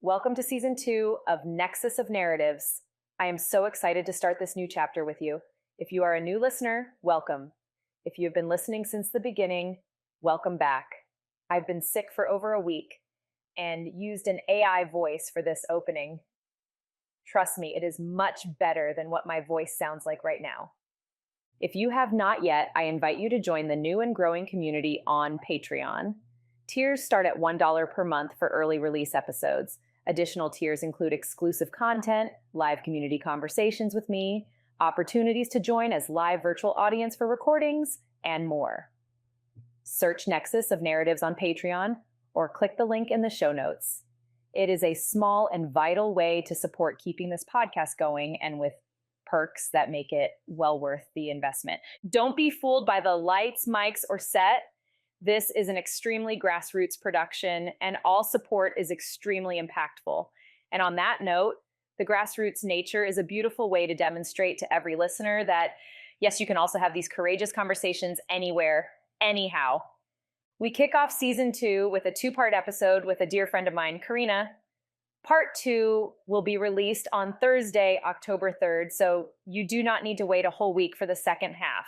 Welcome to Season 2 of Nexus of Narratives. I am so excited to start this new chapter with you. If you are a new listener, welcome. If you have been listening since the beginning, welcome back. I've been sick for over a week and used an AI voice for this opening. Trust me, it is much better than what my voice sounds like right now. If you have not yet, I invite you to join the new and growing community on Patreon. Tiers start at $1 per month for early release episodes. Additional tiers include exclusive content, live community conversations with me, opportunities to join as live virtual audience for recordings, and more. Search Nexus of Narratives on Patreon or click the link in the show notes. It is a small and vital way to support keeping this podcast going and with perks that make it well worth the investment. Don't be fooled by the lights, mics, or set. This is an extremely grassroots production, and all support is extremely impactful. And on that note, the grassroots nature is a beautiful way to demonstrate to every listener that, yes, you can also have these courageous conversations anywhere, anyhow. We kick off Season 2 with a 2-part episode with a dear friend of mine, Carina. Part 2 will be released on Thursday, October 3rd, so you do not need to wait a whole week for the second half.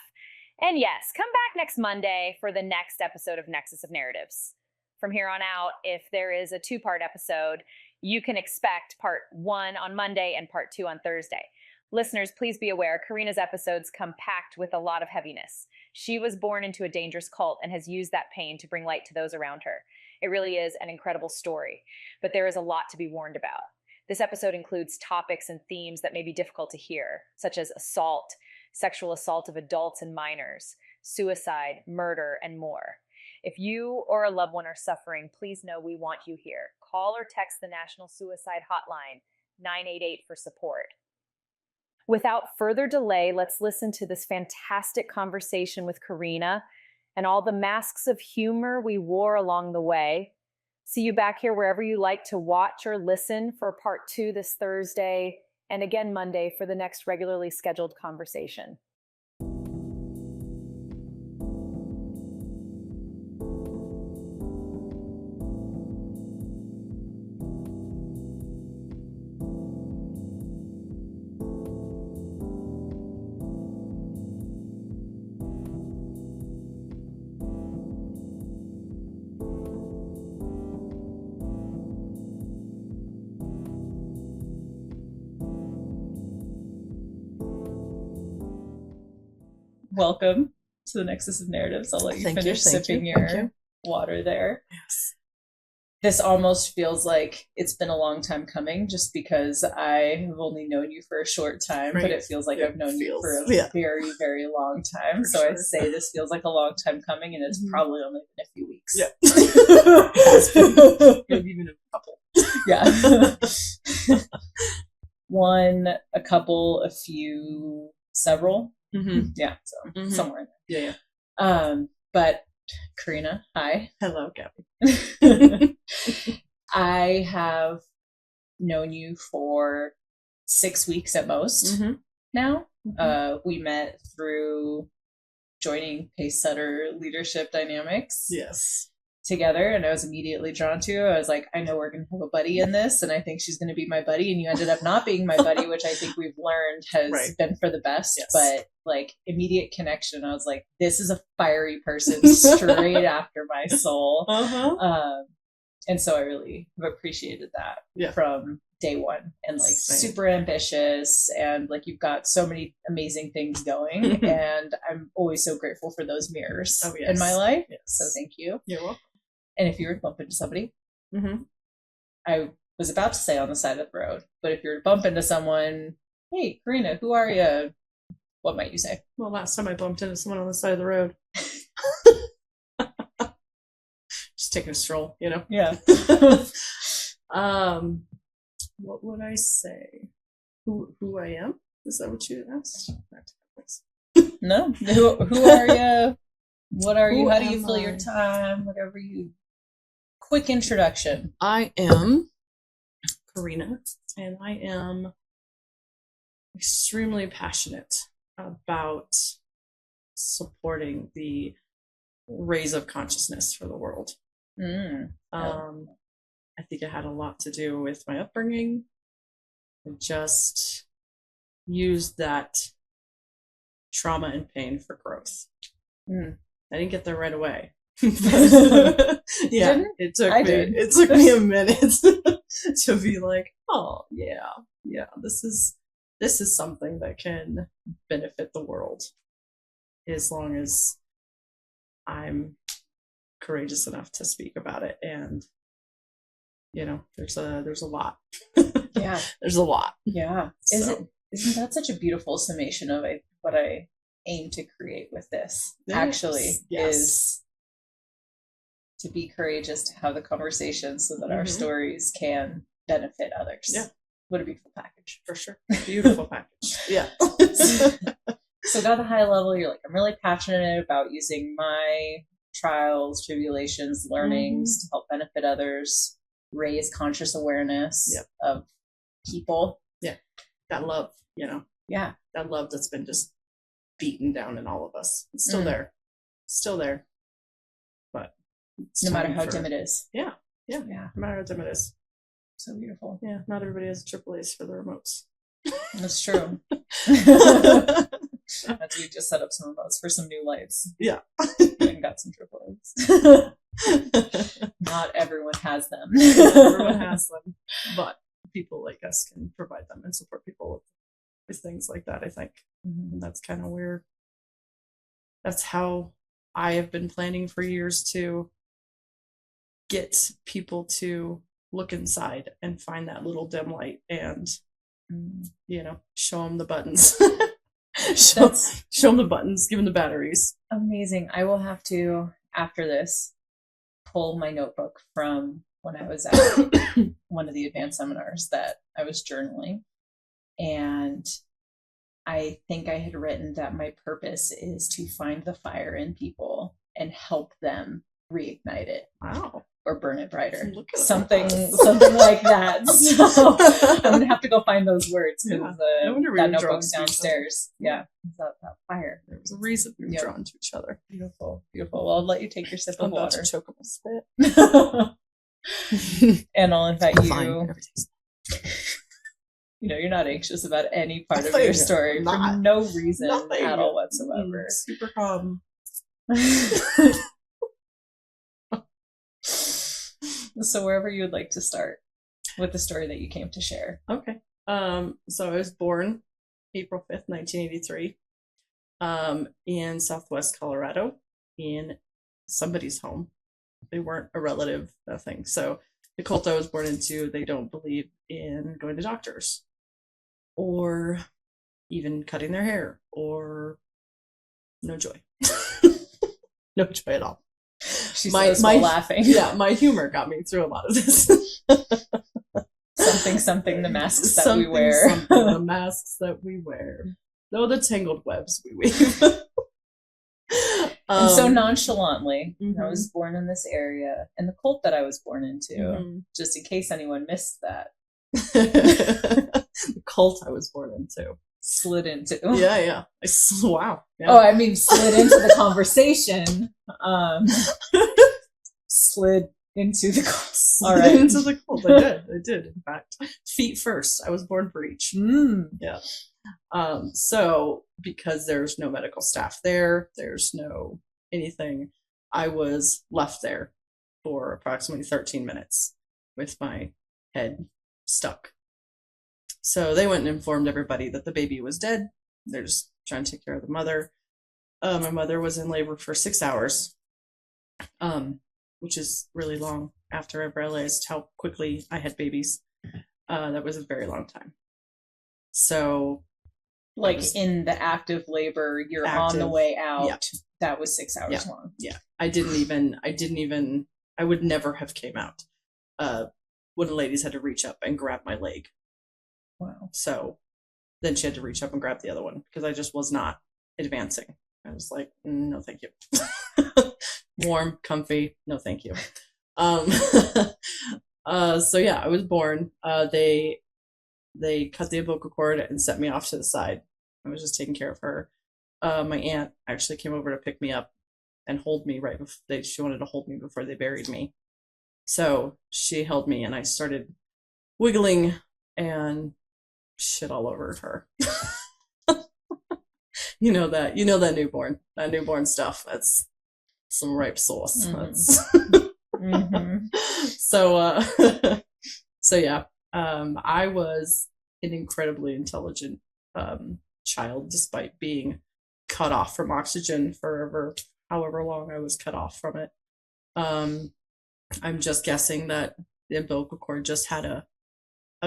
And yes, come back next Monday for the next episode of Nexus of Narratives. From here on out, if there is a 2-part episode, you can expect part 1 on Monday and part 2 on Thursday. Listeners, please be aware, Carina's episodes come packed with a lot of heaviness. She was born into a dangerous cult and has used that pain to bring light to those around her. It really is an incredible story, but there is a lot to be warned about. This episode includes topics and themes that may be difficult to hear, such as assault, sexual assault of adults and minors, suicide, murder, and more. If you or a loved one are suffering, please know we want you here. Call or text the National Suicide Hotline, 988 for support. Without further delay, let's listen to this fantastic conversation with Carina and all the masks of humor we wore along the way. See you back here wherever you like to watch or listen for part 2 this Thursday, and again Monday for the next regularly scheduled conversation. Welcome to the Nexus of Narratives. I'll let you finish sipping your water there. Yes. This almost feels like it's been a long time coming just because I have only known you for a short time, but it feels like I've known you for a very, very long time. So I say this feels like a long time coming, and it's probably only been a few weeks. Yeah. Maybe even a couple. Yeah. One, a couple, a few, several. Mm-hmm. Yeah, so somewhere in there. Yeah. But Carina, hi. Hello, Gabby. I have known you for 6 weeks at most now. We met through joining Pacesetter Leadership Dynamics. Yes. Together, and I was immediately drawn to. I was like, I know we're going to have a buddy in this, and I think she's going to be my buddy. And you ended up not being my buddy, which I think we've learned has been for the best. Yes. But like immediate connection, I was like, this is a fiery person straight after my soul. And so I really have appreciated that from day one, and like super ambitious, and like you've got so many amazing things going, and I'm always so grateful for those mirrors in my life. Yes. So thank you. You're welcome. And if you were to bump into somebody, I was about to say on the side of the road, but if you were to bump into someone, hey, Carina, who are you? What might you say? Well, last time I bumped into someone on the side of the road. Just taking a stroll, you know? Yeah. What would I say? Who I am? Is that what you asked? No. Who are you? What are you? How do you fill your I? time? Whatever you... Quick introduction. I am Carina, and I am extremely passionate about supporting the raise of consciousness for the world. I think it had a lot to do with my upbringing. I just used that trauma and pain for growth. I didn't get there right away. Yeah, it took me a minute to be like, oh yeah, this is something that can benefit the world as long as I'm courageous enough to speak about it. And there's a lot. Yeah, there's a lot. Yeah. Isn't that such a beautiful summation of what I aim to create with this? Actually, is to be courageous, to have the conversation so that our stories can benefit others. Yeah. What a beautiful package. For sure. Beautiful package. Yeah. So at the high level, you're like, I'm really passionate about using my trials, tribulations, learnings to help benefit others, raise conscious awareness of people. Yeah. That love, Yeah. That love that's been just beaten down in all of us. It's still there. Still there. But no matter how dim it is. Yeah. No matter how dim it is. So beautiful. Yeah. Not everybody has triple A's for the remotes. That's true. We just set up some remotes for some new lights. Yeah. And got some triple A's. Not everyone has them. Everyone has them. But people like us can provide them and support people with things like that, I think. And that's kind of where, that's how I have been planning for years to get people to look inside and find that little dim light and, show them the buttons. show them the buttons, give them the batteries. Amazing. I will have to, after this, pull my notebook from when I was at one of the advanced seminars that I was journaling. And I think I had written that my purpose is to find the fire in people and help them reignite it. Wow. Or burn it brighter. Something like that. So I'm going to have to go find those words because that notebook's downstairs. Yeah. That fire. There was a reason we were drawn to each other. Beautiful. Beautiful. Well, I'll let you take your sip of water. I'm about to choke on a spit. And I'll invite you. You're not anxious about any part of your story for no reason at all whatsoever. Super calm. So wherever you would like to start with the story that you came to share. Okay. So I was born April 5th, 1983, in Southwest Colorado in somebody's home. They weren't a relative, nothing. So the cult I was born into, they don't believe in going to doctors or even cutting their hair or no joy. No joy at all. She's laughing. Yeah, my humor got me through a lot of this. something, the masks that we wear. The masks that we wear. No, the tangled webs we weave. And so nonchalantly, I was born in this area, and the cult that I was born into, just in case anyone missed that. The cult I was born into. Slid into. Yeah. Wow. Yeah. Oh, I mean, slid into the conversation. Slid into the cult. All right. Into the cult. I did. In fact, feet first. I was born for each. Yeah. So because there's no medical staff there's no anything, I was left there for approximately 13 minutes with my head stuck. So they went and informed everybody that the baby was dead. They're just trying to take care of the mother. My mother was in labor for 6 hours, which is really long after I realized how quickly I had babies. That was a very long time. So in the active labor, you're on the way out. Yeah. That was 6 hours long. Yeah. I would never have came out. One of the ladies had to reach up and grab my leg. Wow. So then she had to reach up and grab the other one because I just was not advancing. I was like, no, thank you. Warm, comfy, no, thank you. So yeah, I was born. They cut the umbilical cord and set me off to the side. I was just taking care of her. My aunt actually came over to pick me up and hold me right before she wanted to hold me before they buried me. So she held me and I started wiggling and shit all over her. that newborn stuff. That's some ripe sauce. So so yeah, I was an incredibly intelligent child, despite being cut off from oxygen for however long I was cut off from it. I'm just guessing that the umbilical cord just had a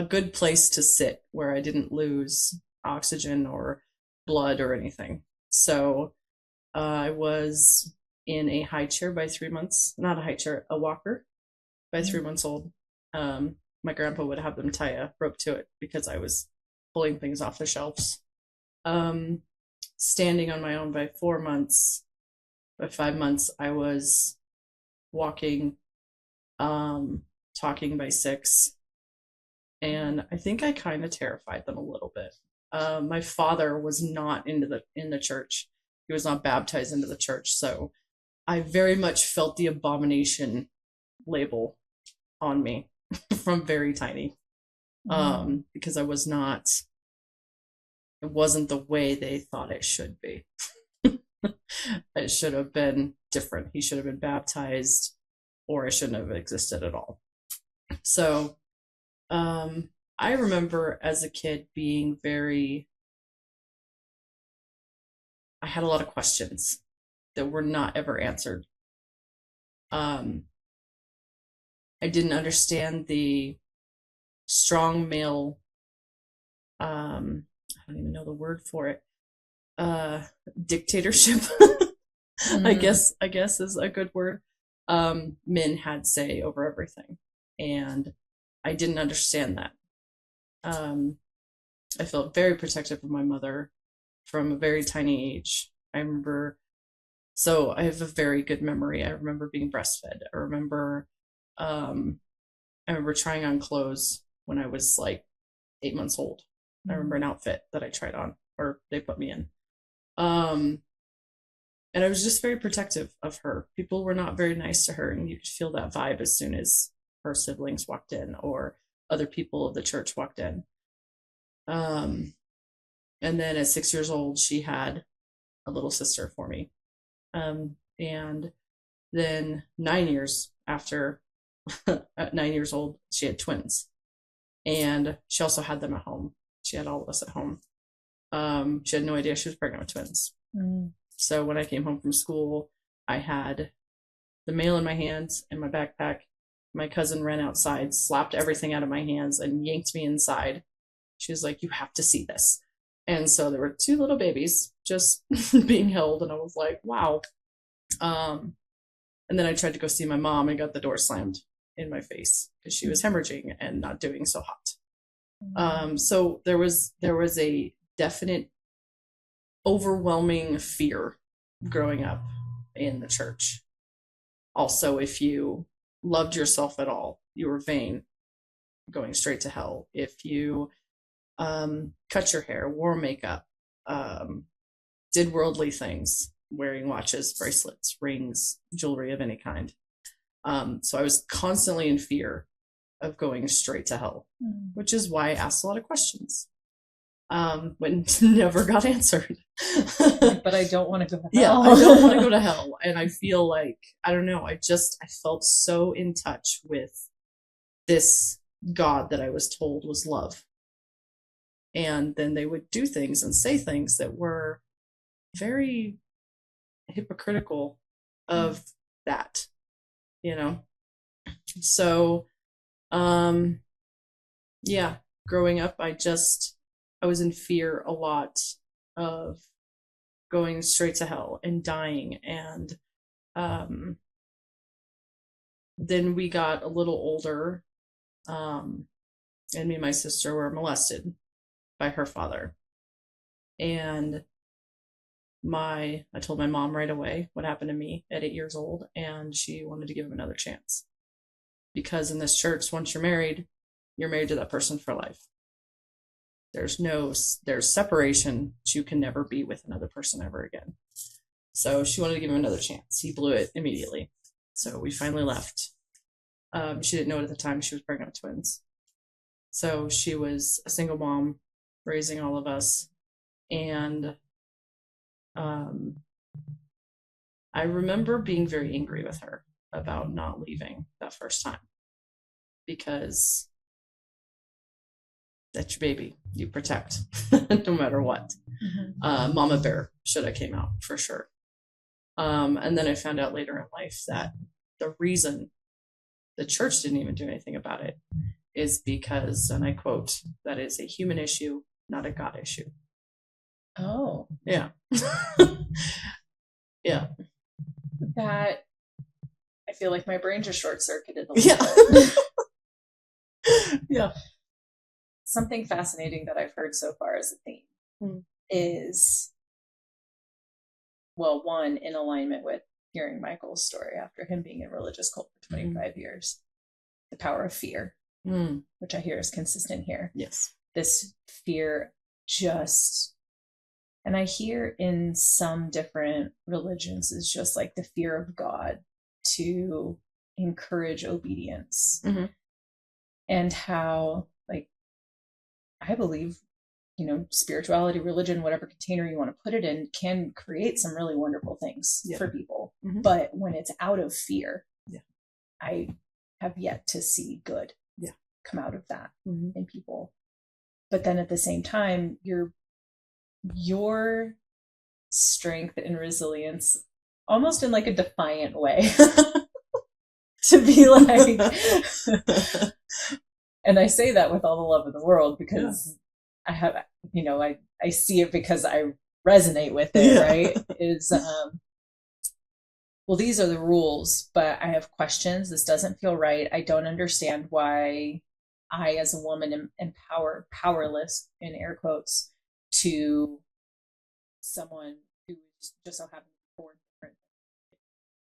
good place to sit where I didn't lose oxygen or blood or anything. So I was in a high chair by 3 months, not a high chair, a walker by 3 months old. My grandpa would have them tie a rope to it because I was pulling things off the shelves. Standing on my own by 4 months. By 5 months, I was walking, talking by 6. And I think I kind of terrified them a little bit. My father was not in the church. He was not baptized into the church. So I very much felt the abomination label on me from very tiny. Because I was not, it wasn't the way they thought it should be. It should have been different. He should have been baptized, or it shouldn't have existed at all. So I remember as a kid being I had a lot of questions that were not ever answered. I didn't understand the strong male, I don't even know the word for it, dictatorship. I guess is a good word. Men had say over everything, and I didn't understand that. I felt very protective of my mother from a very tiny age. I have a very good memory. I remember being breastfed. I remember trying on clothes when I was like 8 months old. I remember an outfit that I tried on, or they put me in. And I was just very protective of her. People were not very nice to her, and you could feel that vibe as soon as her siblings walked in or other people of the church walked in. And then at 6 years old, she had a little sister for me. And then 9 years after, at 9 years old, she had twins. And she also had them at home. She had all of us at home. She had no idea she was pregnant with twins. So when I came home from school, I had the mail in my hands and my backpack. My cousin ran outside, slapped everything out of my hands, and yanked me inside. She was like, "You have to see this." And so there were 2 little babies just being held, and I was like, wow. And then I tried to go see my mom and got the door slammed in my face because she was hemorrhaging and not doing so hot. So there was a definite overwhelming fear growing up in the church. Also, if you loved yourself at all, you were vain, going straight to hell. If you cut your hair, wore makeup, did worldly things, wearing watches, bracelets, rings, jewelry of any kind. So I was constantly in fear of going straight to hell, which is why I asked a lot of questions, but never got answered. But I don't want to go to hell. Yeah, I don't want to go to hell. And I feel like, I don't know, I felt so in touch with this God that I was told was love. And then they would do things and say things that were very hypocritical of that, So, yeah, growing up, I was in fear a lot of going straight to hell and dying. And then we got a little older, and me and my sister were molested by her father. And I told my mom right away what happened to me at 8 years old, and she wanted to give him another chance. Because in this church, once you're married to that person for life. There's separation, but you can never be with another person ever again. So she wanted to give him another chance. He blew it immediately. So we finally left. She didn't know it at the time. She was pregnant with twins. So she was a single mom raising all of us. And I remember being very angry with her about not leaving that first time, because that's your baby. You protect no matter what. Mm-hmm. Mama bear should have came out for sure. And then I found out later in life that the reason the church didn't even do anything about it is because, and I quote, that is a human issue, not a God issue. Oh. Yeah. Yeah. That, I feel like my brain just short-circuited a little bit. Yeah. Something fascinating that I've heard so far as a theme is, well, one, in alignment with hearing Michael's story after him being in a religious cult for 25 years, the power of fear, which I hear is consistent here. Yes. This fear just, and I hear in some different religions, is just like the fear of God to encourage obedience. And how, like, I believe, you know, spirituality, religion, whatever container you want to put it in, can create some really wonderful things for people. But when it's out of fear, I have yet to see good come out of that in people. But then at the same time, your strength and resilience, almost in like a defiant way, to be like, and I say that with all the love of the world, because I have, you know, I see it because I resonate with it, right? Is, well, these are the rules, but I have questions. This doesn't feel right. I don't understand why I, as a woman, am powerless, in air quotes, to someone who just so happens to be born different.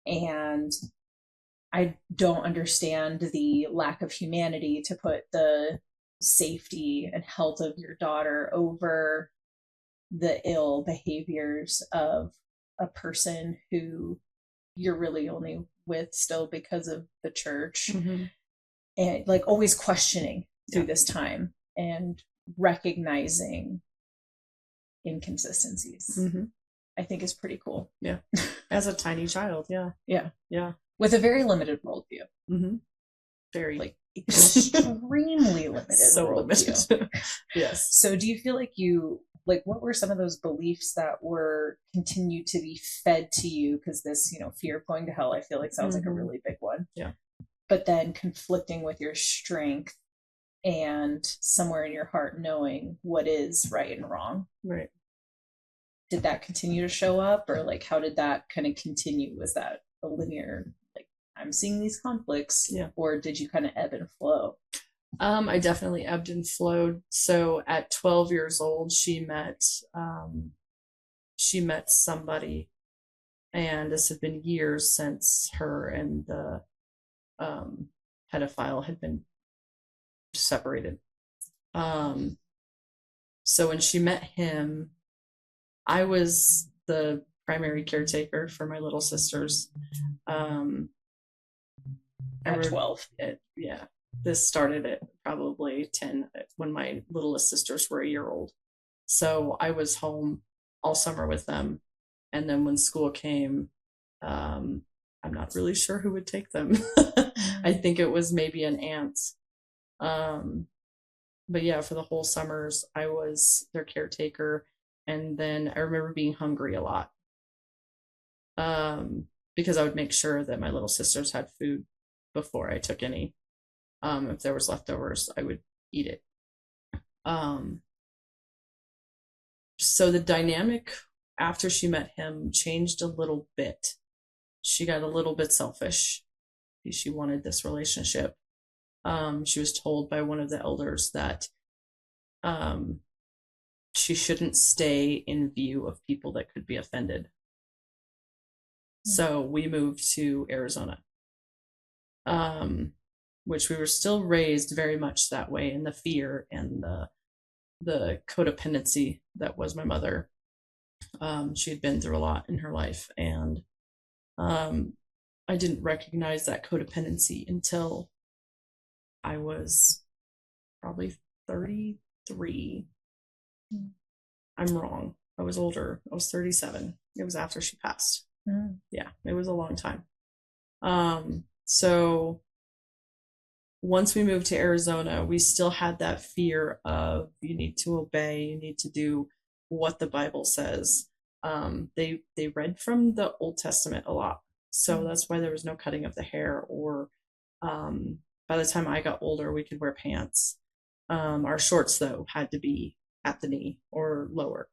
And I don't understand the lack of humanity to put the safety and health of your daughter over the ill behaviors of a person who you're really only with still because of the church. And like always questioning through this time and recognizing inconsistencies, I think is pretty cool. Yeah. As a tiny child. Yeah. With a very limited worldview. Very, like, extremely limited so worldview. limited. Yes. So do you feel like what were some of those beliefs that were continue to be fed to you? Because this, you know, fear of going to hell, I feel like sounds like a really big one. Yeah. But then conflicting with your strength and somewhere in your heart knowing what is right and wrong. Right. Did that continue to show up, or like how did that kind of continue? Was that a linear, like, I'm seeing these conflicts, or did you kind of ebb and flow? I definitely ebbed and flowed. So at 12 years old, she met somebody, and this had been years since her and the pedophile had been separated. So when she met him, I was the primary caretaker for my little sisters. At 12. This started at probably 10 when my littlest sisters were a year old. So I was home all summer with them. And then when school came, I'm not really sure who would take them. I think it was maybe an aunt. But yeah, for the whole summers, I was their caretaker. And then I remember being hungry a lot. Because I would make sure that my little sisters had food before I took any. If there was leftovers, I would eat it. So the dynamic after she met him changed a little bit. She got a little bit selfish. She wanted this relationship. She was told by one of the elders that she shouldn't stay in view of people that could be offended. So we moved to Arizona, which we were still raised very much that way, in the fear and the codependency that was my mother. She had been through a lot in her life, and I didn't recognize that codependency until I was probably 33. I'm wrong. I was older. I was 37. It was after she passed. Yeah, it was a long time. So once we moved to Arizona, we still had that fear of, you need to obey, you need to do what the Bible says. They read from the Old Testament a lot. So that's why there was no cutting of the hair, or by the time I got older, we could wear pants. Our shorts, though, had to be at the knee or lower.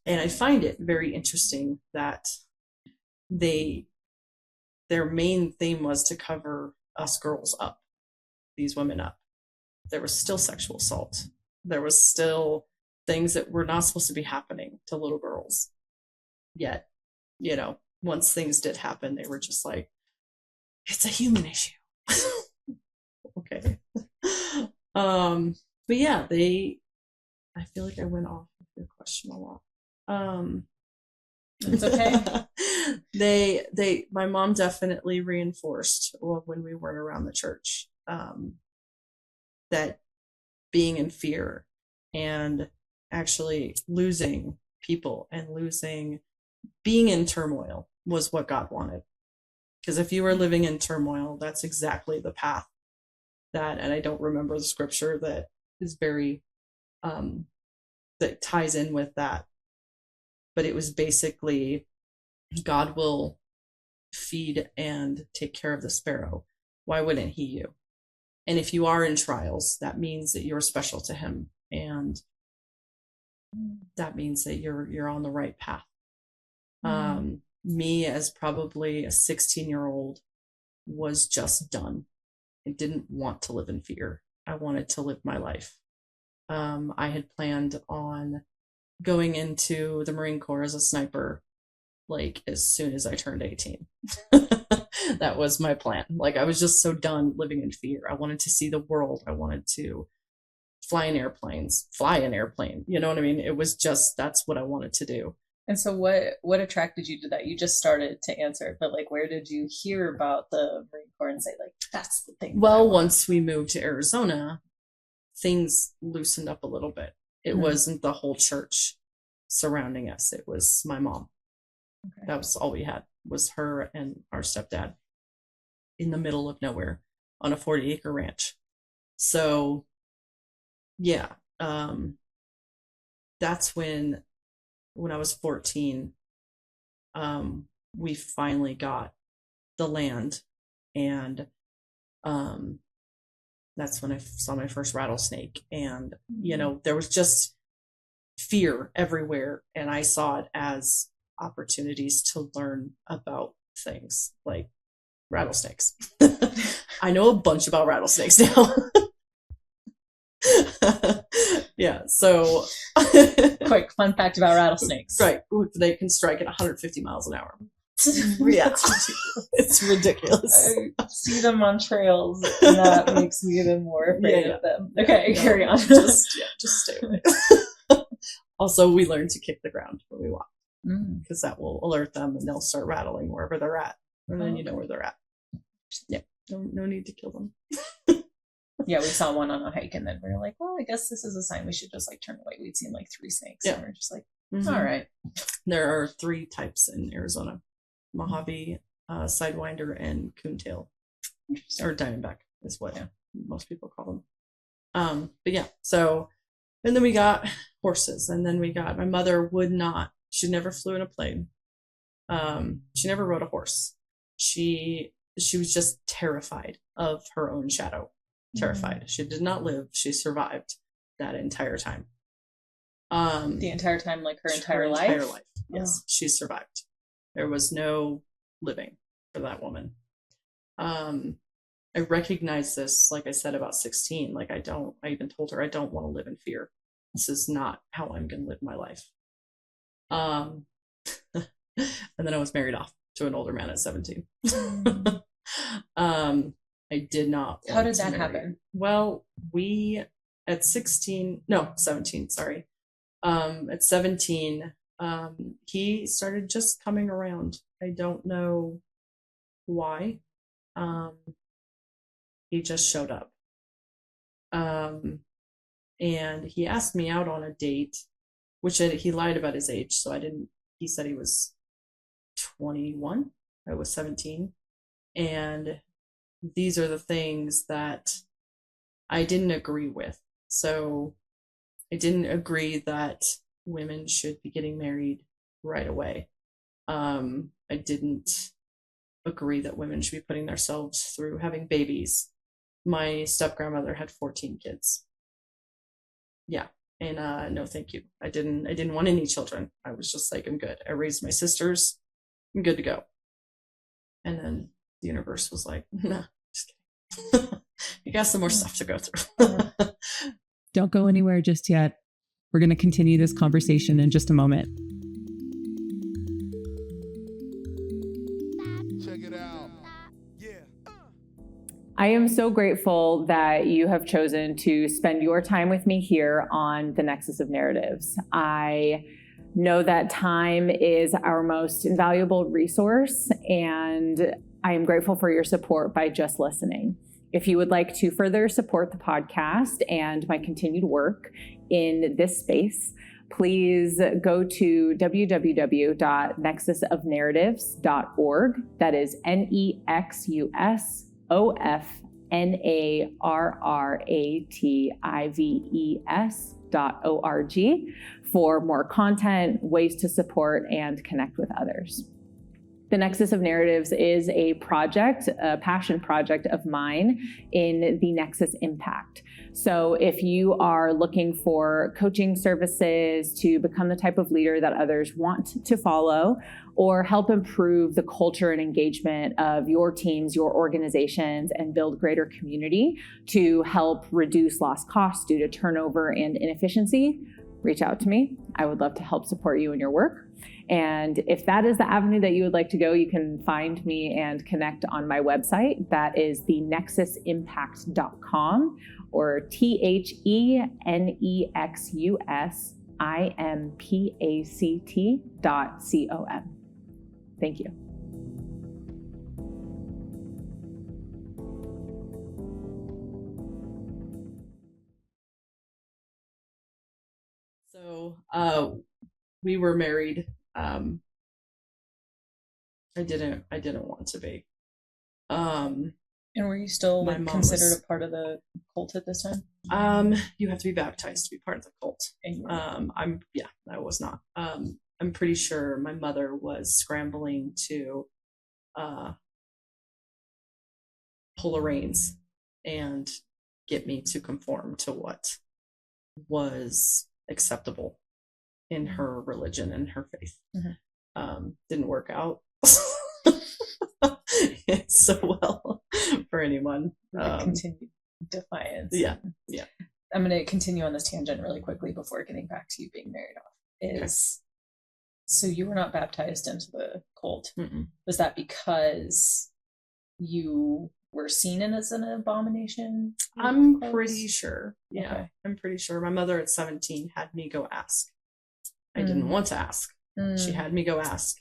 And I find it very interesting that their main theme was to cover us girls up, these women up. There was still sexual assault. There was still things that were not supposed to be happening to little girls. Yet, once things did happen, they were just like, it's a human issue. Okay. But yeah, I feel like I went off of your question a lot. It's okay. My mom definitely reinforced, when we weren't around the church, that being in fear and actually losing people and being in turmoil was what God wanted. Because if you were living in turmoil, that's exactly the path and I don't remember the scripture that is very, that ties in with that. But it was basically, God will feed and take care of the sparrow. Why wouldn't he you? And if you are in trials, that means that you're special to him. And that means that you're on the right path. Me, as probably a 16-year-old, was just done. I didn't want to live in fear. I wanted to live my life. I had planned on going into the Marine Corps as a sniper, like, as soon as I turned 18. That was my plan. Like, I was just so done living in fear. I wanted to see the world. I wanted to fly an airplane. You know what I mean? It was just, that's what I wanted to do. And so what attracted you to that? You just started to answer, but like, where did you hear about the Marine Corps and say, like, that's the thing? Well, once we moved to Arizona, things loosened up a little bit. It wasn't the whole church surrounding us. It was my mom. Okay. That was all we had, was her and our stepdad in the middle of nowhere on a 40-acre ranch. So yeah, that's when I was 14, we finally got the land, and that's when I saw my first rattlesnake. And there was just fear everywhere, and I saw it as opportunities to learn about things like rattlesnakes. I know a bunch about rattlesnakes now. Yeah, so quick fun fact about rattlesnakes. Right, they can strike at 150 miles an hour. Yeah, it's ridiculous. I see them on trails, and that makes me even more afraid of them. Okay, carry on. Just stay away. Also, we learned to kick the ground when we walk, because that will alert them, and they'll start rattling wherever they're at, and then you know where they're at. Yeah, no need to kill them. Yeah, we saw one on a hike, and then we were like, well, I guess this is a sign we should just like turn away. We'd seen like 3 snakes, and we're just like, all right. There are 3 types in Arizona: Mojave, Sidewinder, and coontail, or diamondback is what most people call them. But yeah, so, and then we got horses, and then my mother she never flew in a plane. She never rode a horse. She was just terrified of her own shadow. Terrified. She did not live. She survived that entire time. The entire time, like her entire life? Yes, she survived. There was no living for that woman. I recognized this, like I said, about 16. Like, I even told her, I don't want to live in fear. This is not how I'm going to live my life. And then I was married off to an older man at 17. I did not. How did that happen? Well, at 17, sorry. At 17, he started just coming around. I don't know why. He just showed up. And he asked me out on a date, which he lied about his age. So he said he was 21. I was 17. And these are the things that I didn't agree with. So I didn't agree that women should be getting married right away. I didn't agree that women should be putting themselves through having babies. My step-grandmother had 14 kids. Yeah. And no, thank you. I didn't want any children. I was just like, I'm good. I raised my sisters. I'm good to go. And then the universe was like, nah, just kidding. You got some more stuff to go through. Don't go anywhere just yet. We're going to continue this conversation in just a moment. Check it out. Yeah. I am so grateful that you have chosen to spend your time with me here on the Nexus of Narratives. I know that time is our most invaluable resource, and I am grateful for your support by just listening. If you would like to further support the podcast and my continued work in this space, please go to www.nexusofnarratives.org. That is NEXUSOFNARRATIVES.org for more content, ways to support, and connect with others. The Nexus of Narratives is a project, a passion project of mine in the Nexus Impact. So if you are looking for coaching services to become the type of leader that others want to follow, or help improve the culture and engagement of your teams, your organizations, and build greater community to help reduce lost costs due to turnover and inefficiency, reach out to me. I would love to help support you in your work. And if that is the avenue that you would like to go, you can find me and connect on my website. That is thenexusimpact.com or THENEXUSIMPACT.com. Thank you. So we were married. I didn't want to be. And were you still considered a part of the cult at this time? You have to be baptized to be part of the cult. I was not. I'm pretty sure my mother was scrambling to pull the reins and get me to conform to what was acceptable in her religion and her faith. Mm-hmm. Didn't work out so well for anyone. Continued defiance. Yeah. I'm going to continue on this tangent really quickly before getting back to you being married off. So you were not baptized into the cult. Mm-mm. Was that because you were seen as an abomination? I'm pretty sure. Yeah, okay. I'm pretty sure. My mother at 17 had me go ask. I didn't want to ask. She had me go ask.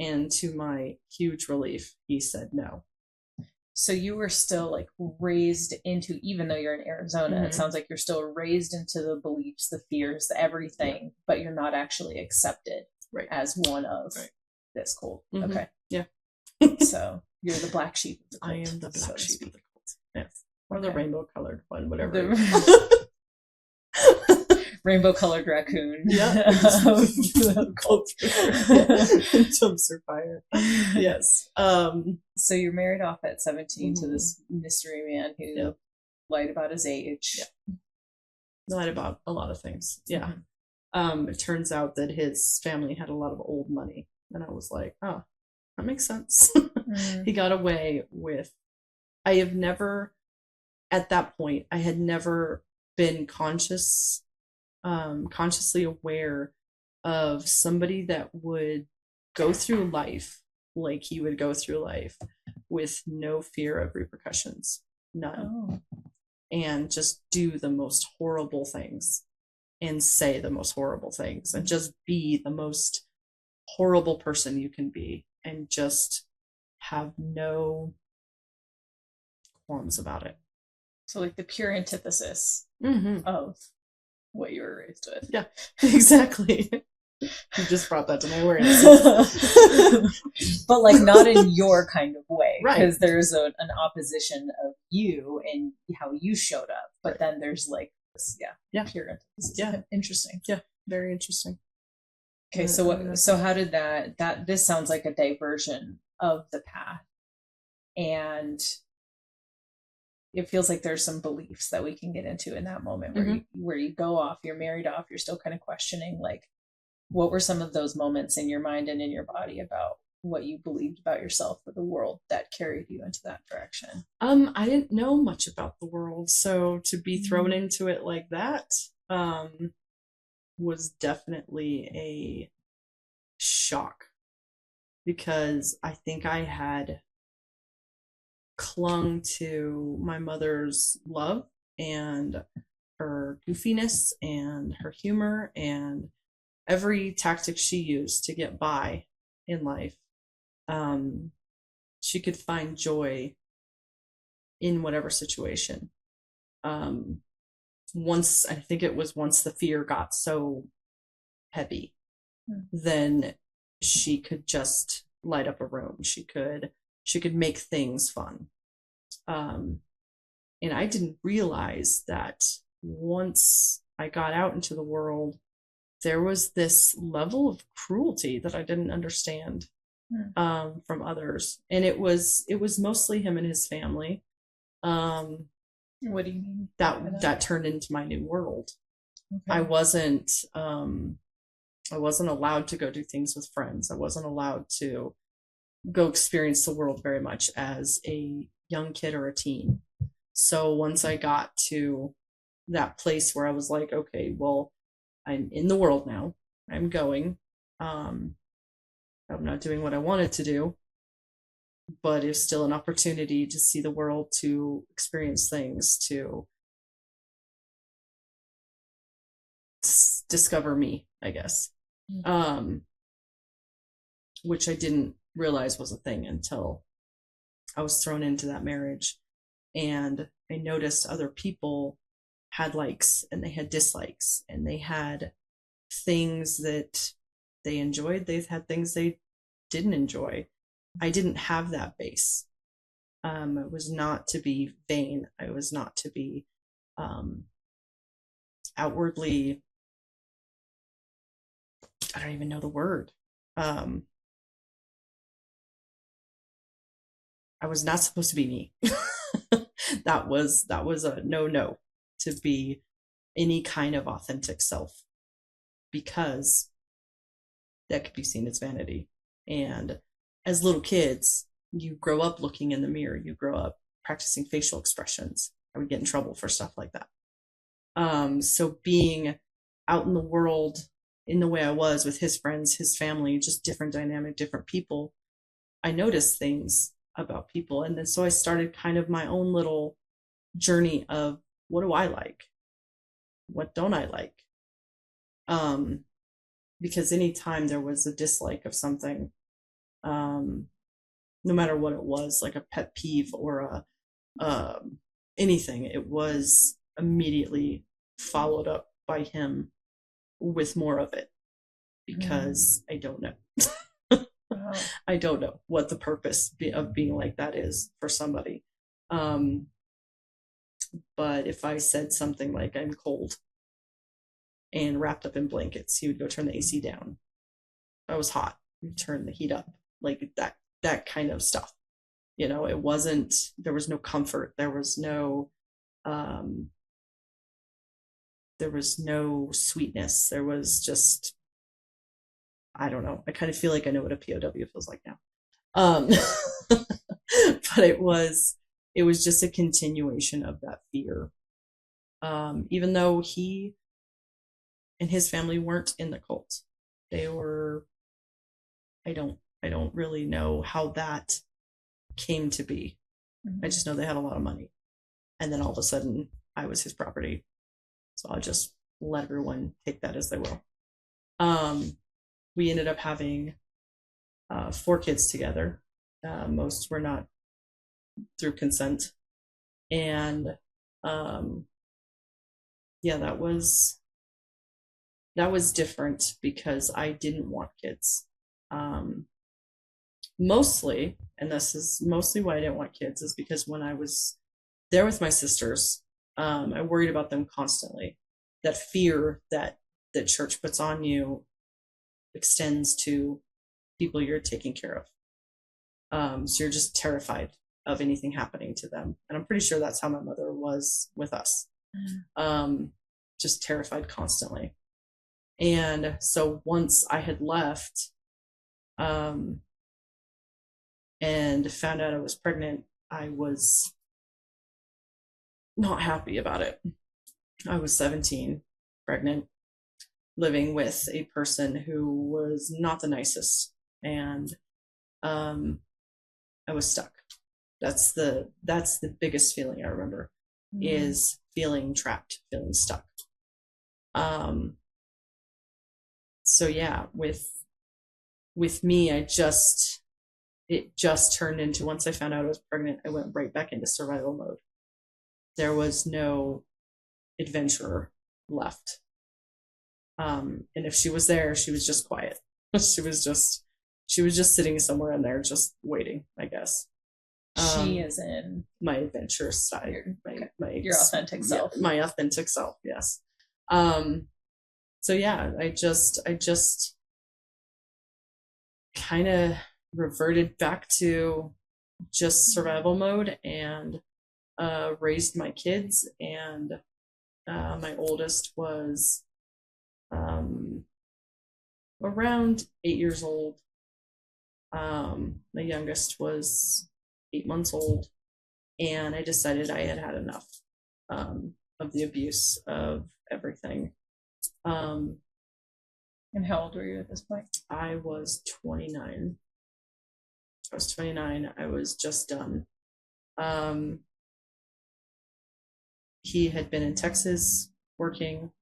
And to my huge relief, he said no. So you were still raised into, even though you're in Arizona, mm-hmm. It sounds like you're still raised into the beliefs, the fears, everything, but you're not actually accepted as one of this cult. Mm-hmm. Okay. Yeah. So you're the black sheep of the cult. I am the black sheep of the cult. Yes. Or the rainbow colored one, whatever. Rainbow colored raccoon. Yeah. Dumpster fire. Yes. So you're married off at 17 to this mystery man who lied about his age. Yeah. Lied about a lot of things. Yeah. Mm-hmm. It turns out that his family had a lot of old money. And I was like, oh, that makes sense. He got away with, I have never, at that point, I had never been consciously aware of somebody that would go through life like he would go through life with no fear of repercussions. None. And just do the most horrible things and say the most horrible things and just be the most horrible person you can be and just have no qualms about it. So like the pure antithesis of what you were raised with. Yeah, exactly. You just brought that to my awareness. But like not in your kind of way. Right. Because there's an opposition of you and how you showed up. But then there's like this, pure antithesis. Yeah. Interesting. Yeah, very interesting. Okay, so how did that this sounds like a diversion of the path. And it feels like there's some beliefs that we can get into in that moment where you go off, you're married off, you're still kind of questioning, like, what were some of those moments in your mind and in your body about what you believed about yourself or the world that carried you into that direction? I didn't know much about the world, so to be thrown into it like that was definitely a shock, because I think I had clung to my mother's love and her goofiness and her humor and every tactic she used to get by in life. She could find joy in whatever situation. Once the fear got so heavy, then she could just light up a room. She could make things fun. And I didn't realize that once I got out into the world, there was this level of cruelty that I didn't understand from others. And it was mostly him and his family. What do you mean? That turned into my new world. Okay. I wasn't allowed to go do things with friends. I wasn't allowed to go experience the world very much as a young kid or a teen. So once I got to that place where I was like, okay, well, I'm in the world now. I'm going. I'm not doing what I wanted to do, but it's still an opportunity to see the world, to experience things, to discover me, I guess. Which I didn't realize was a thing until I was thrown into that marriage, and I noticed other people had likes and they had dislikes, and they had things that they enjoyed, they had things they didn't enjoy. I didn't have that base. It was not to be vain. I was not to be outwardly, I don't even know the word. I was not supposed to be me. That was a no to be any kind of authentic self, because that could be seen as vanity. And as little kids, you grow up looking in the mirror, you grow up practicing facial expressions. I would get in trouble for stuff like that. So being out in the world in the way I was with his friends, his family, just different dynamic, different people, I noticed things about people. And then so I started kind of my own little journey of, what do I like? What don't I like? Because anytime there was a dislike of something, no matter what it was, like a pet peeve or anything, it was immediately followed up by him with more of it, because I don't know. I don't know what the purpose of being like that is for somebody. But if I said something like, I'm cold, and wrapped up in blankets, he would go turn the AC down. If I was hot, he'd turn the heat up, like that kind of stuff. You know, there was no comfort. There was no sweetness. There was just, I don't know. I kind of feel like I know what a POW feels like now. But it was just a continuation of that fear. Even though he and his family weren't in the cult, they were, I don't really know how that came to be. I just know they had a lot of money, and then all of a sudden I was his property. So I'll just let everyone take that as they will. We ended up having 4 kids together. Most were not through consent. And yeah, that was different because I didn't want kids. Mostly, and this is mostly why I didn't want kids, is because when I was there with my sisters, I worried about them constantly. That fear that the church puts on you extends to people you're taking care of. So you're just terrified of anything happening to them. And I'm pretty sure that's how my mother was with us. Just terrified constantly. And so once I had left, and found out I was pregnant, I was not happy about it. I was 17, pregnant, living with a person who was not the nicest, and I was stuck. That's the biggest feeling I remember, is feeling trapped, feeling stuck. So yeah, with me, it just turned into, once I found out I was pregnant, I went right back into survival mode. There was no adventurer left. And if she was there, she was just quiet. she was just sitting somewhere in there, just waiting, I guess. She is in my adventurous side, your authentic self. Yeah, my authentic self, yes. So yeah, I just kind of reverted back to just survival mode, and raised my kids. And my oldest was around 8 years old. My youngest was 8 months old, and I decided I had had enough of the abuse, of everything. And how old were you at this point? I was 29. I was just done. He had been in Texas working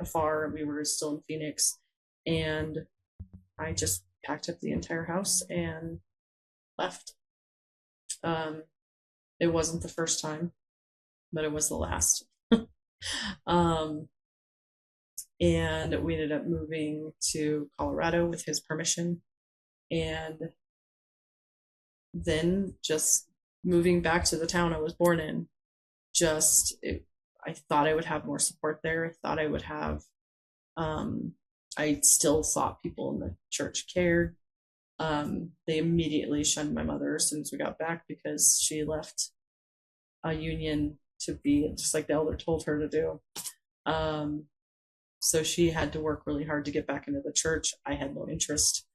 afar. We were still in Phoenix, and I just packed up the entire house and left. It wasn't the first time, but it was the last. And we ended up moving to Colorado with his permission, and then just moving back to the town I was born in. I thought I would have more support there. I thought I would have, I still thought people in the church cared. They immediately shunned my mother as soon as we got back, because she left a union to be just like the elder told her to do. So she had to work really hard to get back into the church. I had no interest.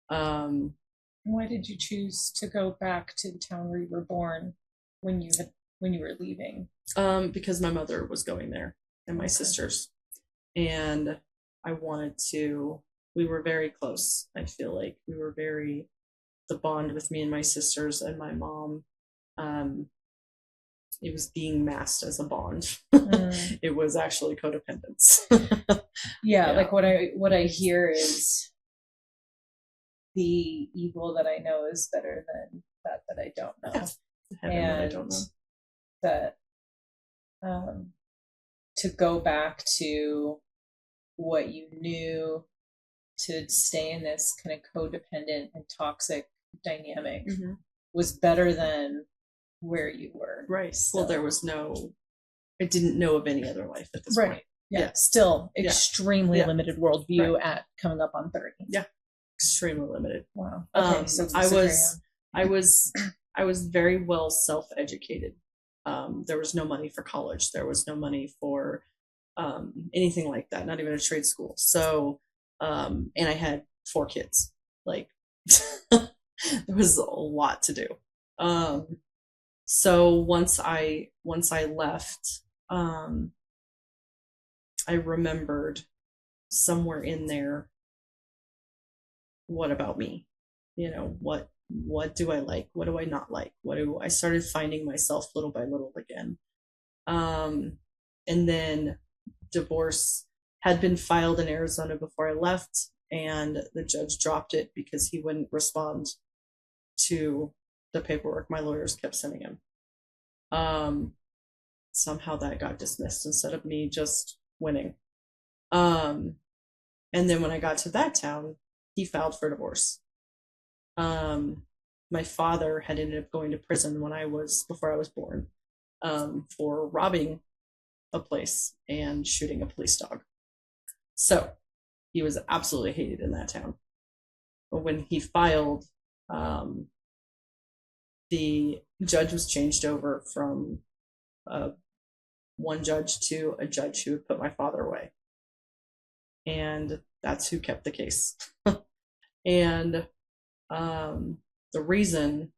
Why did you choose to go back to the town where you were born when you were leaving? Because my mother was going there, and my sisters, and I wanted to. We were very close. I feel like we were the bond with me and my sisters and my mom. It was being masked as a bond. It was actually codependence. Yeah, like what I hear is the evil that I know is better than that I don't know. Yeah. And I don't know. That to go back to what you knew, to stay in this kind of codependent and toxic dynamic was better than where you were. Right. So, well, I didn't know of any other life at this point. Yeah. Still extremely limited worldview at coming up on 30. Yeah. Extremely limited. Wow. Okay. So I was very well self-educated. There was no money for college. There was no money for anything like that, not even a trade school. So, and I had 4 kids. Like, there was a lot to do. So once I left, I remembered somewhere in there, what about me? What do I like? What do I not like? I started finding myself little by little again. And then divorce had been filed in Arizona before I left, and the judge dropped it because he wouldn't respond to the paperwork my lawyers kept sending him. Somehow that got dismissed instead of me just winning. And then when I got to that town, he filed for divorce. My father had ended up going to prison before I was born, for robbing a place and shooting a police dog. So he was absolutely hated in that town. But when he filed, the judge was changed over from one judge to a judge who would put my father away. And that's who kept the case. And the reason,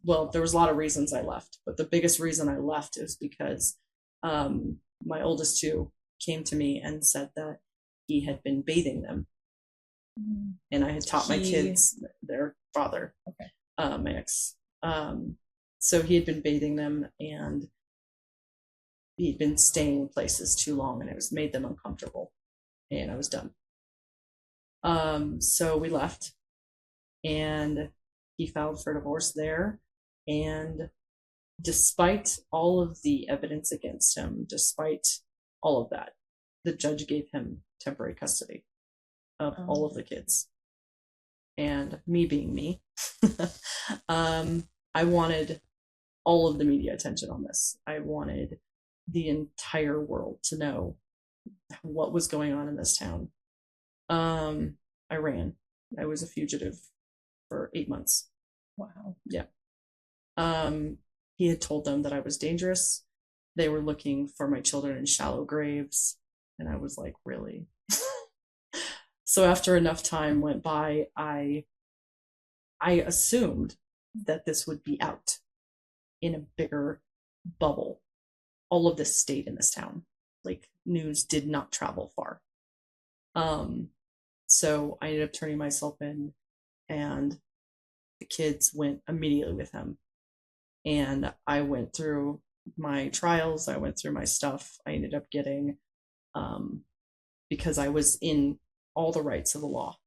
well, there was a lot of reasons I left, but the biggest reason I left is because my oldest two came to me and said that he had been bathing them. And I had taught my kids, their father, my ex. So he had been bathing them, and he'd been staying in places too long, and it was made them uncomfortable, and I was done. So we left, and he filed for divorce there. And despite all of the evidence against him, despite all of that, the judge gave him temporary custody of all of the kids. And me being me, I wanted all of the media attention on this. I wanted the entire world to know what was going on in this town. I ran. I was a fugitive for 8 months. Wow. Yeah. He had told them that I was dangerous. They were looking for my children in shallow graves. And I was like, really? So after enough time went by, I assumed that this would be out in a bigger bubble. All of this stayed in this town. Like, news did not travel far. So I ended up turning myself in, and the kids went immediately with him. And I went through my trials. I went through my stuff. I ended up getting, because I was in all the rights of the law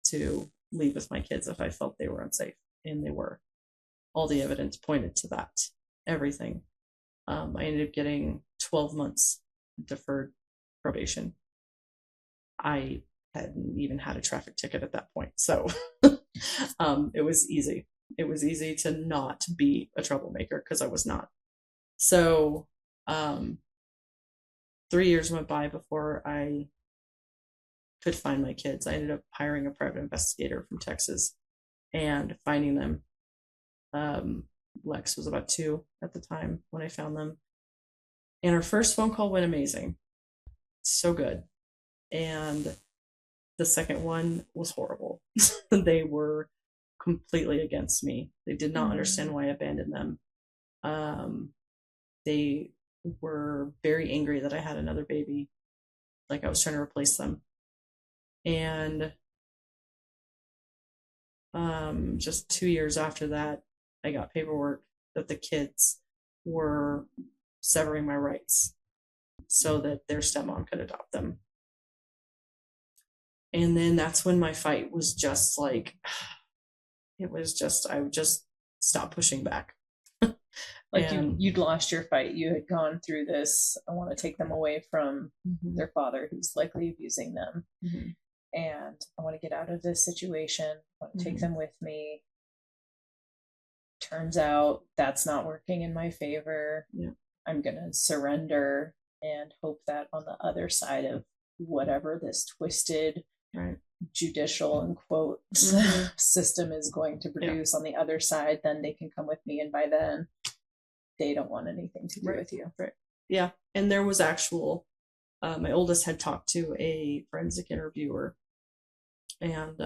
to leave with my kids if I felt they were unsafe, and they were. All the evidence pointed to that. Everything. I ended up getting 12 months deferred probation. I hadn't even had a traffic ticket at that point, so it was easy. It was easy to not be a troublemaker, because I was not. So 3 years went by before I could find my kids. I ended up hiring a private investigator from Texas and finding them. Lex was about 2 at the time when I found them. And our first phone call went amazing. So good. And the second one was horrible. They were completely against me. They did not understand why I abandoned them. They were very angry that I had another baby, like I was trying to replace them. And just 2 years after that, I got paperwork that the kids were severing my rights so that their stepmom could adopt them. And then that's when my fight was just like, it was just, I would just stop pushing back. Like, you'd lost your fight. You had gone through this. I want to take them away from their father, who's likely abusing them. And I want to get out of this situation. I want to take them with me. Turns out that's not working in my favor. Yeah. I'm going to surrender and hope that on the other side of whatever this twisted judicial and quote system is going to produce on the other side, then they can come with me. And by then they don't want anything to do with you. Right. Yeah. And there was my oldest had talked to a forensic interviewer, and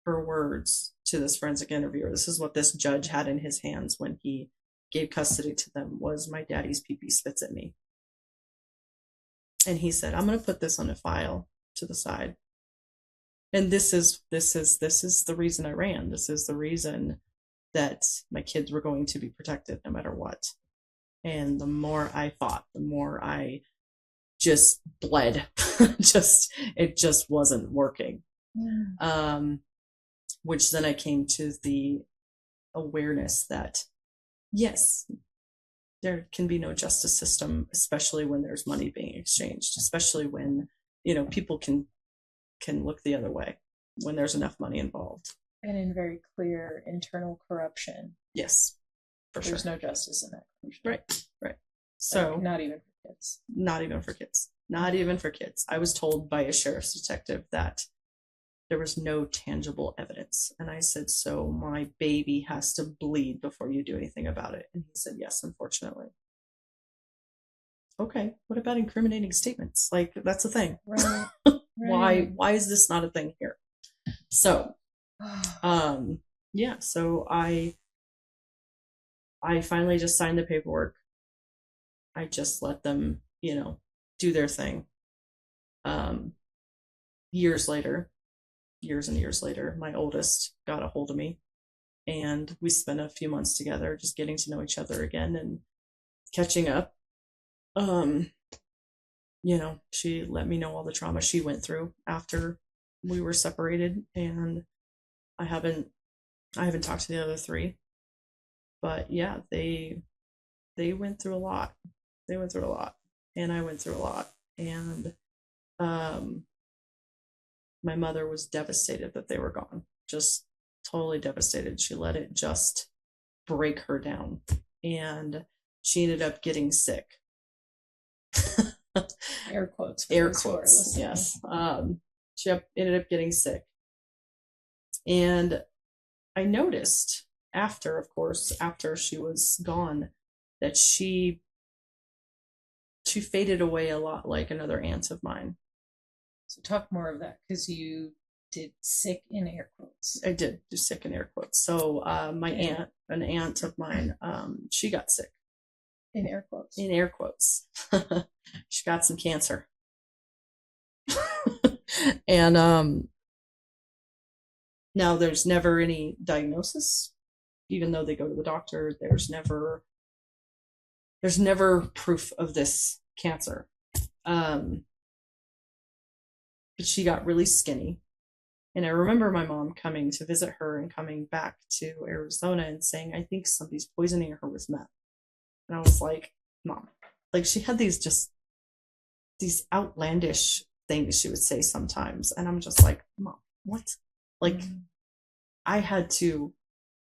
her words to this forensic interviewer, this is what this judge had in his hands when he gave custody to them, was, "My daddy's pee-pee spits at me." And he said, "I'm going to put this on a file to the side. And this is the reason I ran. This is the reason that my kids were going to be protected no matter what." And the more I fought, the more I just bled. It just wasn't working. Which then I came to the awareness that, yes, there can be no justice system, especially when there's money being exchanged, especially when, people can look the other way when there's enough money involved. And in very clear internal corruption. Yes, for sure. There's no justice in that country. Right. So like, not even for kids. Not even for kids. I was told by a sheriff's detective that there was no tangible evidence. And I said, so my baby has to bleed before you do anything about it. And he said, yes, unfortunately. Okay, what about incriminating statements? Like, that's a thing. Right. Why is this not a thing here? So, so I finally just signed the paperwork. I just let them, do their thing. Years and years later, my oldest got a hold of me, and we spent a few months together just getting to know each other again and catching up. She let me know all the trauma she went through after we were separated, and I haven't talked to the other three, but yeah, they went through a lot. And I went through a lot, and my mother was devastated that they were gone, just totally devastated. She let it just break her down, and she ended up getting sick. Air quotes. Yes. She ended up getting sick, and I noticed after she was gone, that she faded away a lot like another aunt of mine. So talk more of that, because you did sick in air quotes. I did do sick in air quotes. So an aunt of mine, she got sick. In air quotes. In air quotes. She got some cancer. And now there's never any diagnosis. Even though they go to the doctor, there's never proof of this cancer. But she got really skinny. And I remember my mom coming to visit her and coming back to Arizona and saying, I think somebody's poisoning her with meth. And I was like, Mom, like, she had these outlandish things she would say sometimes. And I'm just like, Mom, what? Like, I had to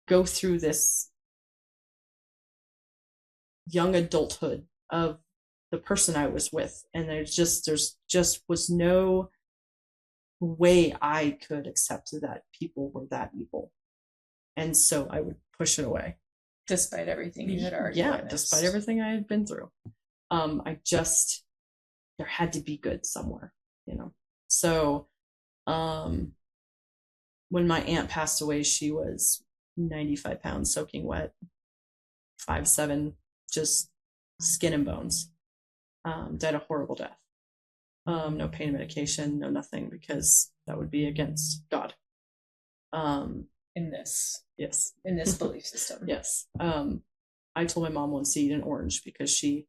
go through this young adulthood of the person I was with. And there's just was no way I could accept that people were that evil. And so I would push it away. Despite everything you had already witnessed. Despite everything I had been through. There had to be good somewhere, So when my aunt passed away, she was 95 pounds, soaking wet, 5'7", just skin and bones. Died a horrible death. No pain medication, no nothing, because that would be against God. In this belief system. Yes. I told my mom once to eat an orange because she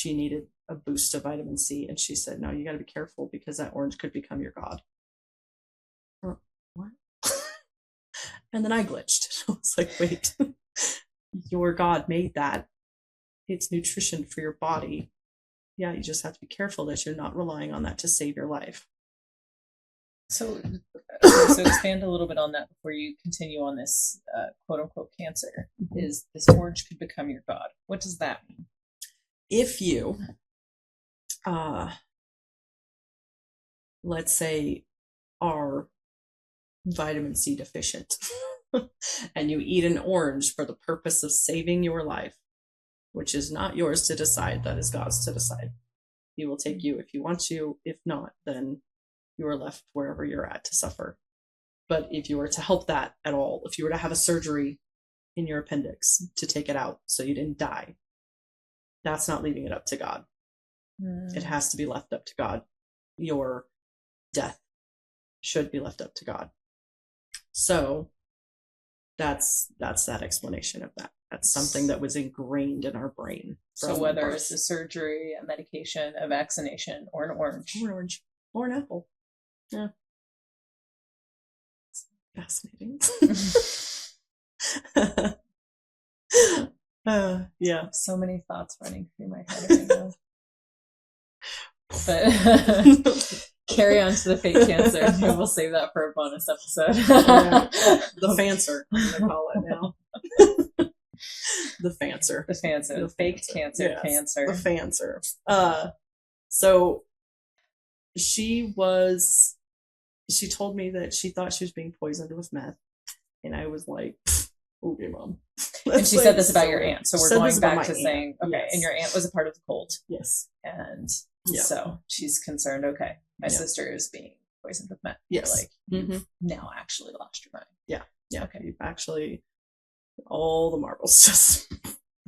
needed a boost of vitamin C, and she said, no, you got to be careful because that orange could become your God. What? And then I glitched. I was like, wait, your God made that. It's nutrition for your body. Yeah, you just have to be careful that you're not relying on that to save your life. So expand a little bit on that before you continue on this quote unquote cancer. Is this orange could become your God? What does that mean? If you, let's say, are vitamin C deficient and you eat an orange for the purpose of saving your life, which is not yours to decide, that is God's to decide. He will take you if you want to. If not, then you are left wherever you're at to suffer. But if you were to help that at all, if you were to have a surgery in your appendix to take it out so you didn't die, that's not leaving it up to God. It has to be left up to God. Your death should be left up to God. So that's that explanation of that. That's something that was ingrained in our brain. So whether it's a surgery, a medication, a vaccination, or an orange. Or an apple. Yeah. It's fascinating. Yeah. So many thoughts running through my head right now. But carry on to the fake cancer. Maybe we'll save that for a bonus episode. The fancer, I'm going to call it now. The fancer. The fancer. The fake cancer. Yes, Fancer. The fancer. So she told me that she thought she was being poisoned with meth. And I was like, okay, Mom. And she said this about your aunt. So we're going back to aunt. saying, okay, Yes. and your aunt was a part of the cult. Yes. And Yeah. so she's concerned, okay, my sister is being poisoned with meth. Yes. Like, you've now actually lost your mind. Yeah. Okay. You've actually, all the marbles just...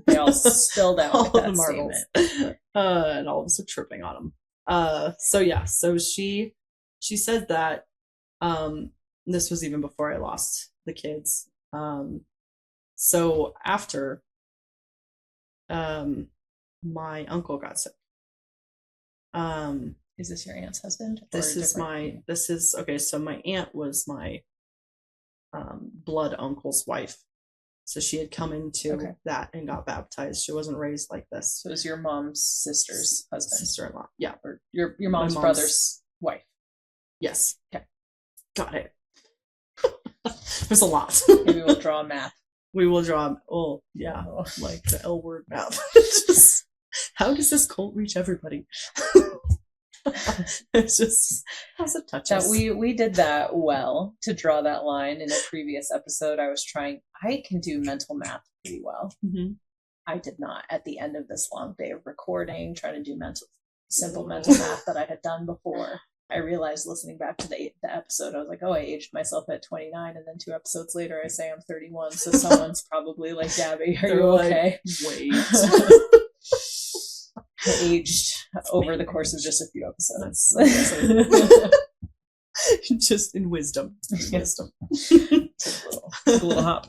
They all spilled out all with that the marbles. statement. And all of us are tripping on them. So she said that, this was even before I lost the kids. So after, my uncle got sick. Is this your aunt's husband? Okay, so my aunt was my, blood uncle's wife. So she had come into that and got baptized. She wasn't raised like this. So it was your mom's sister's husband. Sister-in-law. Yeah. Or your mom's brother's wife. Yes. Okay. Got it. There's a lot. Maybe we'll draw a map. We will draw, like the L word map. Just, how does this cult reach everybody? It's just, how's it touch us? We did that well to draw that line in a previous episode. I can do mental math pretty well. Mm-hmm. I did not at the end of this long day of recording, trying to do simple mental math that I had done before. I realized listening back to the episode, I was like, oh, I aged myself at 29, and then 2 episodes later, I say I'm 31. So someone's probably like, Gabby, are you okay? Wait. I aged over the course of just a few episodes. Just in wisdom. Wisdom. Took a little hop.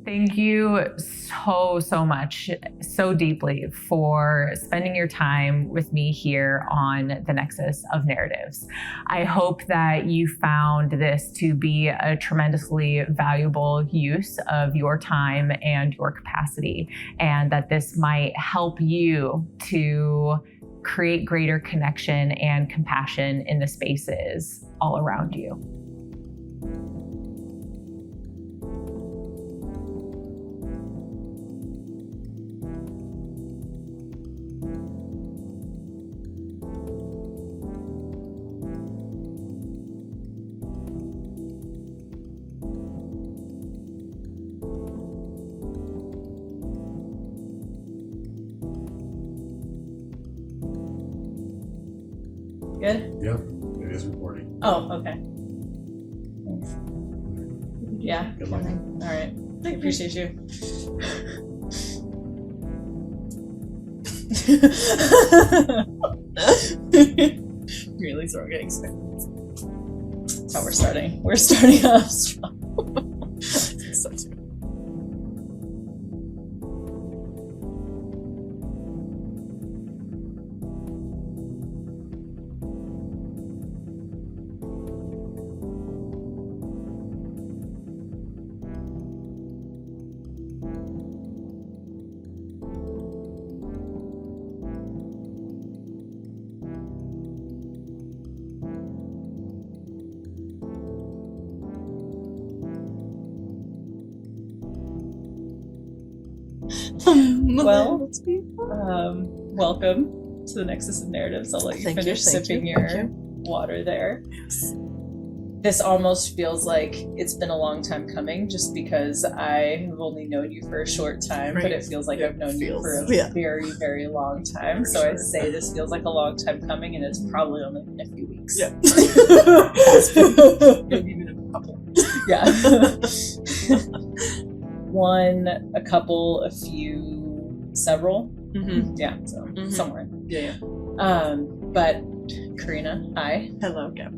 Thank you so much, so deeply for spending your time with me here on the Nexus of Narratives. I hope that you found this to be a tremendously valuable use of your time and your capacity, and that this might help you to create greater connection and compassion in the spaces all around you. Good? Yep, it is recording. Oh, okay. Yeah. Good luck. All right. I appreciate you. Really start getting sick. That's how we're starting. We're starting off strong. So too. Well, welcome to the Nexus of Narratives. I'll let you finish sipping your water there. Yes. This almost feels like it's been a long time coming, just because I have only known you for a short time, but it feels like I've known you for a very, very long time. So I say this feels like a long time coming, and it's probably only been a few weeks. Yeah. Maybe even a couple. Yeah. One, a couple, a few, several. Mm-hmm. Yeah, so somewhere. Yeah. But Carina, hi. Hello, Gab.